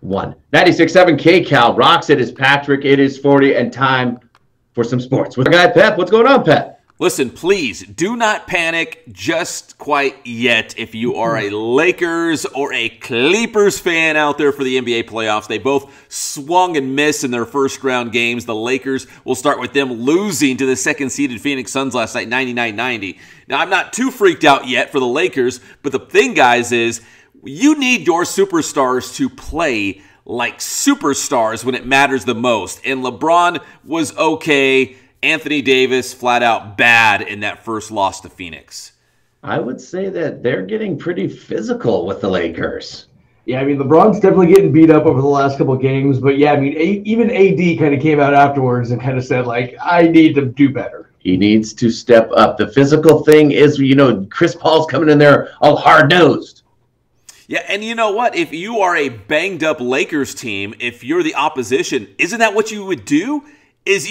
1. 96.7 KCAL rocks. It is Patrick. It is 40 and time for some sports. With our guy, Pep. What's going on, Pep? Listen, please do not panic just quite yet if you are a Lakers or a Clippers fan out there for the NBA playoffs. They both swung and missed in their first round games. The Lakers, will start with them losing to the second-seeded Phoenix Suns last night, 99-90. Now, I'm not too freaked out yet for the Lakers, but the thing, guys, is you need your superstars to play like superstars when it matters the most. And LeBron was okay. Anthony Davis flat out bad in that first loss to Phoenix. I would say that they're getting pretty physical with the Lakers. Yeah, I mean, LeBron's definitely getting beat up over the last couple of games. But, yeah, I mean, even AD kind of came out afterwards and kind of said, like, I need to do better. He needs to step up. The physical thing is, Chris Paul's coming in there all hard-nosed. Yeah, and you know what? If you are a banged-up Lakers team, if you're the opposition, isn't that what you would do? Is,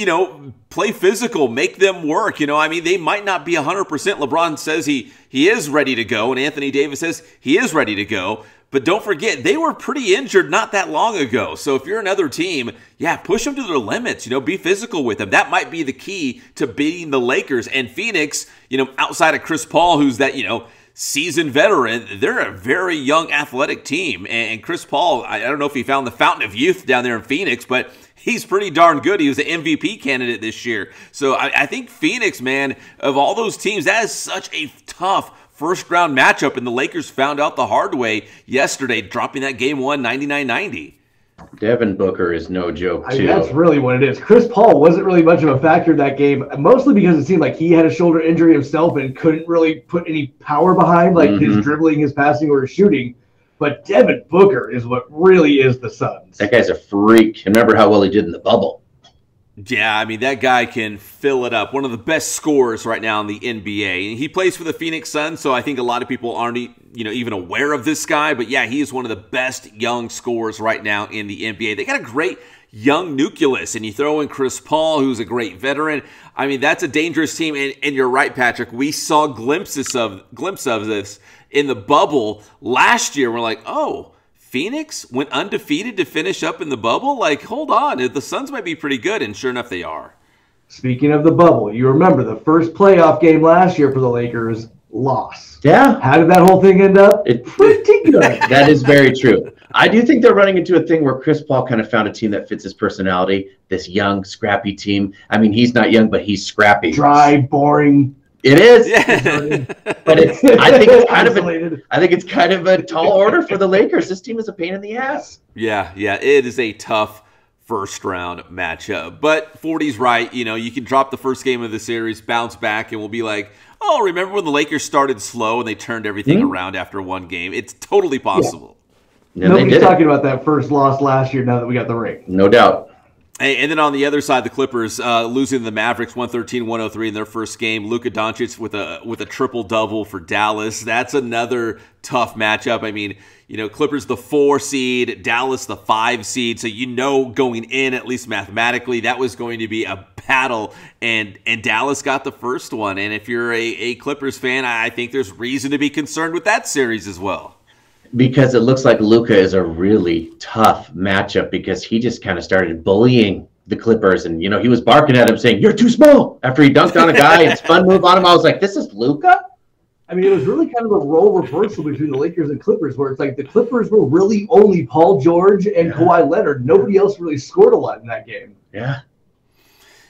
play physical, make them work. They might not be 100%. LeBron says he is ready to go, and Anthony Davis says he is ready to go. But don't forget, they were pretty injured not that long ago. So if you're another team, yeah, push them to their limits. Be physical with them. That might be the key to beating the Lakers. And Phoenix, outside of Chris Paul, who's that, seasoned veteran, they're a very young athletic team. And Chris Paul, I don't know if he found the fountain of youth down there in Phoenix, but he's pretty darn good. He was an MVP candidate this year. So I think Phoenix, man, of all those teams, that is such a tough first-round matchup, and the Lakers found out the hard way yesterday, dropping that game 1, 99-90. Devin Booker is no joke, too. That's really what it is. Chris Paul wasn't really much of a factor in that game, mostly because it seemed like he had a shoulder injury himself and couldn't really put any power behind, like his dribbling, his passing, or his shooting. But Devin Booker is what really is the Suns. That guy's a freak. Remember how well he did in the bubble. Yeah, that guy can fill it up. One of the best scorers right now in the NBA. And he plays for the Phoenix Suns, so I think a lot of people aren't even aware of this guy. But yeah, he is one of the best young scorers right now in the NBA. They got a great young nucleus, and you throw in Chris Paul, who's a great veteran. That's a dangerous team. And you're right, Patrick. We saw glimpses of this in the bubble last year. We're like, oh, Phoenix went undefeated to finish up in the bubble? Like, hold on. The Suns might be pretty good, and sure enough, they are. Speaking of the bubble, you remember the first playoff game last year for the Lakers, loss. Yeah. How did that whole thing end up? Pretty good. That is very true. I do think they're running into a thing where Chris Paul kind of found a team that fits his personality, this young, scrappy team. He's not young, but he's scrappy. Dry, boring. It is, but I think it's kind of a tall order for the Lakers. This team is a pain in the ass. Yeah, it is a tough first-round matchup. But 40's right. You can drop the first game of the series, bounce back, and we'll be like, oh, remember when the Lakers started slow and they turned everything around after one game? It's totally possible. Yeah. Nobody's talking about that first loss last year now that we got the ring. No doubt. And then on the other side, the Clippers losing to the Mavericks 113-103 in their first game. Luka Doncic with a triple-double for Dallas. That's another tough matchup. Clippers the 4 seed, Dallas the 5 seed. So going in, at least mathematically, that was going to be a battle. And Dallas got the first one. And if you're a Clippers fan, I think there's reason to be concerned with that series as well. Because it looks like Luka is a really tough matchup because he just kind of started bullying the Clippers. And, he was barking at him saying, you're too small. After he dunked on a guy and spun move on him, I was like, this is Luka? It was really kind of a role reversal between the Lakers and Clippers where it's like the Clippers were really only Paul George and Kawhi Leonard. Nobody else really scored a lot in that game. Yeah.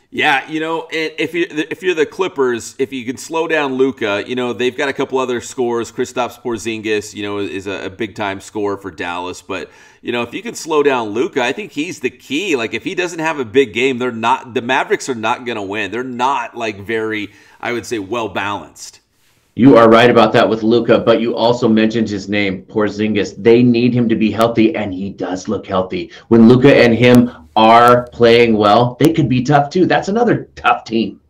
Yeah, if you're the Clippers, if you can slow down Luka, they've got a couple other scores. Kristaps Porzingis, is a big-time scorer for Dallas. But, if you can slow down Luka, I think he's the key. Like, if he doesn't have a big game, the Mavericks are not going to win. They're not, very, I would say, well-balanced. You are right about that with Luka, but you also mentioned his name, Porzingis. They need him to be healthy, and he does look healthy. When Luka and him are playing well, they could be tough too. That's another tough team.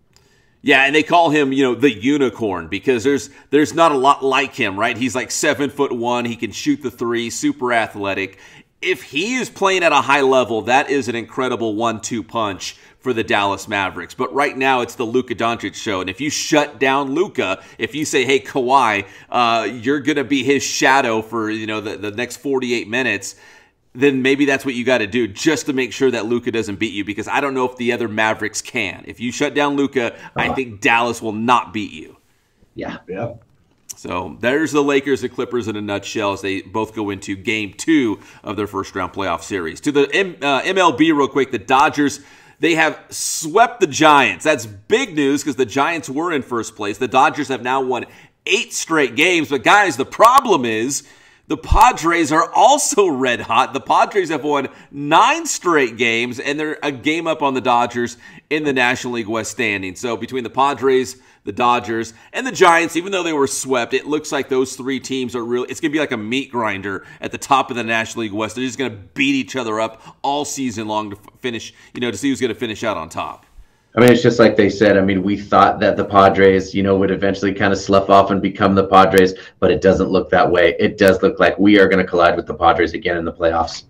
Yeah, and they call him, the unicorn because there's not a lot like him, right? He's like 7'1". He can shoot the 3, super athletic. If he is playing at a high level, that is an incredible 1-2 punch for the Dallas Mavericks. But right now, it's the Luka Doncic show. And if you shut down Luka, if you say, hey, Kawhi, you're going to be his shadow for, the next 48 minutes, then maybe that's what you got to do just to make sure that Luka doesn't beat you, because I don't know if the other Mavericks can. If you shut down Luka, I think Dallas will not beat you. Yeah. So there's the Lakers and Clippers in a nutshell as they both go into Game 2 of their first-round playoff series. To the MLB real quick, the Dodgers, they have swept the Giants. That's big news because the Giants were in first place. The Dodgers have now won 8 straight games. But, guys, the problem is the Padres are also red hot. The Padres have won 9 straight games, and they're a game up on the Dodgers in the National League West standing. So between the Padres, the Dodgers, and the Giants, even though they were swept, it looks like those 3 teams are really, it's going to be like a meat grinder at the top of the National League West. They're just going to beat each other up all season long to finish, to see who's going to finish out on top. I mean, it's just like they said. I mean, we thought that the Padres, would eventually kind of slough off and become the Padres, but it doesn't look that way. It does look like we are going to collide with the Padres again in the playoffs.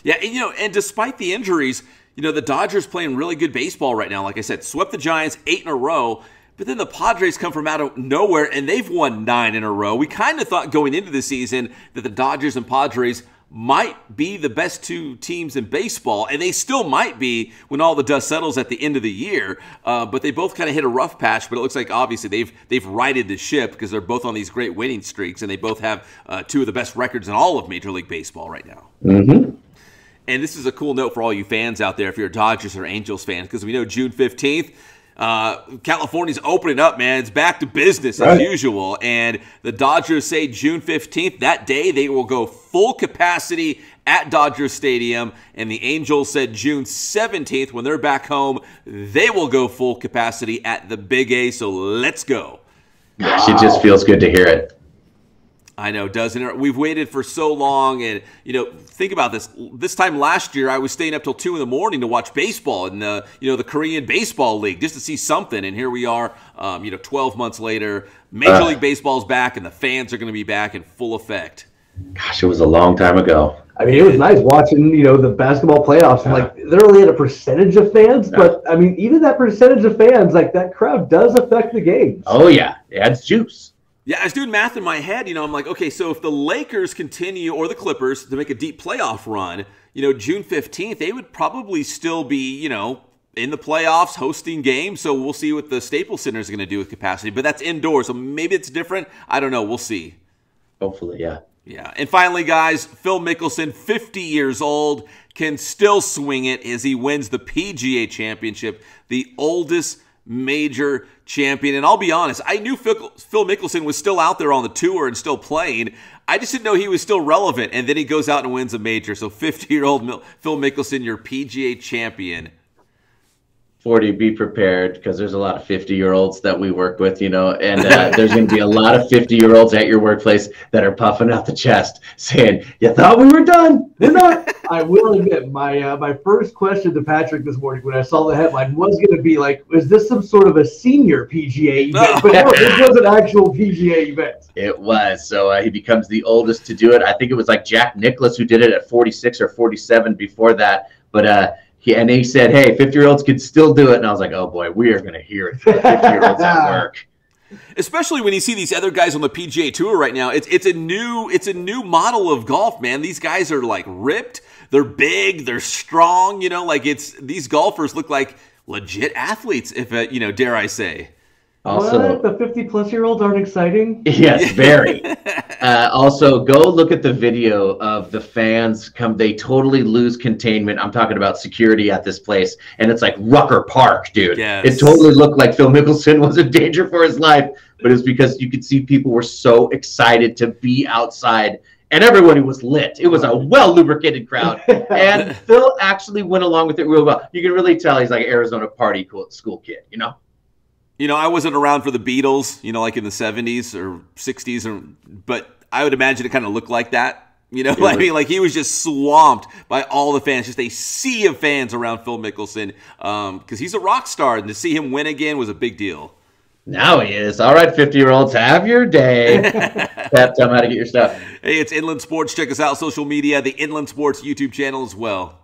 Yeah, and despite the injuries, the Dodgers playing really good baseball right now. Like I said, swept the Giants 8 in a row. But then the Padres come from out of nowhere, and they've won 9 in a row. We kind of thought going into the season that the Dodgers and Padres might be the best 2 teams in baseball, and they still might be when all the dust settles at the end of the year. But they both kind of hit a rough patch, but it looks like obviously they've righted the ship because they're both on these great winning streaks, and they both have 2 of the best records in all of Major League Baseball right now. Mm-hmm. And this is a cool note for all you fans out there if you're a Dodgers or Angels fan, because we know June 15th, California's opening up, man. It's back to business as usual. And the Dodgers say June 15th, that day, they will go full capacity at Dodger Stadium. And the Angels said June 17th, when they're back home, they will go full capacity at the Big A. So let's go. Gosh, it just feels good to hear it. I know, doesn't it? We've waited for so long, and think about this. This time last year, I was staying up till 2 in the morning to watch baseball in the the Korean Baseball League just to see something. And here we are, 12 months later. Major League Baseball's back, and the fans are going to be back in full effect. Gosh, it was a long time ago. I mean, it was nice watching, the basketball playoffs. And, they're only at a percentage of fans, but, I mean, even that percentage of fans, that crowd does affect the games. Oh, yeah. It adds juice. Yeah, I was doing math in my head. I'm like, okay, so if the Lakers continue, or the Clippers, to make a deep playoff run, June 15th, they would probably still be, in the playoffs, hosting games. So we'll see what the Staples Center is going to do with capacity. But that's indoors, so maybe it's different. I don't know. We'll see. Hopefully, yeah. Yeah. And finally, guys, Phil Mickelson, 50 years old, can still swing it as he wins the PGA Championship, the oldest major champion. And I'll be honest, I knew Phil Mickelson was still out there on the tour and still playing. I just didn't know he was still relevant. And then he goes out and wins a major. So 50-year-old Phil Mickelson, your PGA champion. 40, be prepared, because there's a lot of 50-year-olds that we work with, and there's going to be a lot of 50-year-olds at your workplace that are puffing out the chest saying, you thought we were done? We're not. I will admit, my first question to Patrick this morning when I saw the headline was going to be is this some sort of a senior PGA event? But no, this was an actual PGA event. It was. So he becomes the oldest to do it. I think it was Jack Nicklaus who did it at 46 or 47 before that. But he said, hey, 50-year-olds could still do it. And I was like, oh, boy, we are going to hear it from 50-year-olds at work. Especially when you see these other guys on the PGA Tour right now. It's a new model of golf, man. These guys are, ripped. They're big. They're strong. These golfers look like legit athletes, if dare I say. Also, what? The 50-plus-year-olds aren't exciting? Yes, very. Also, go look at the video of the fans they totally lose containment. I'm talking about security at this place, and it's like Rucker Park, dude. Yes. It totally looked like Phil Mickelson was in danger for his life, but it's because you could see people were so excited to be outside, and everyone was lit. It was a well-lubricated crowd, and Phil actually went along with it real well. You can really tell he's like an Arizona party school kid, I wasn't around for the Beatles, like in the 70s or 60s, but I would imagine it kind of looked like that. He was just swamped by all the fans, just a sea of fans around Phil Mickelson, because he's a rock star, and to see him win again was a big deal. Now he is. All right, 50-year-olds, have your day. Tell them how to get your stuff. Hey, it's Inland Sports. Check us out on social media, the Inland Sports YouTube channel as well.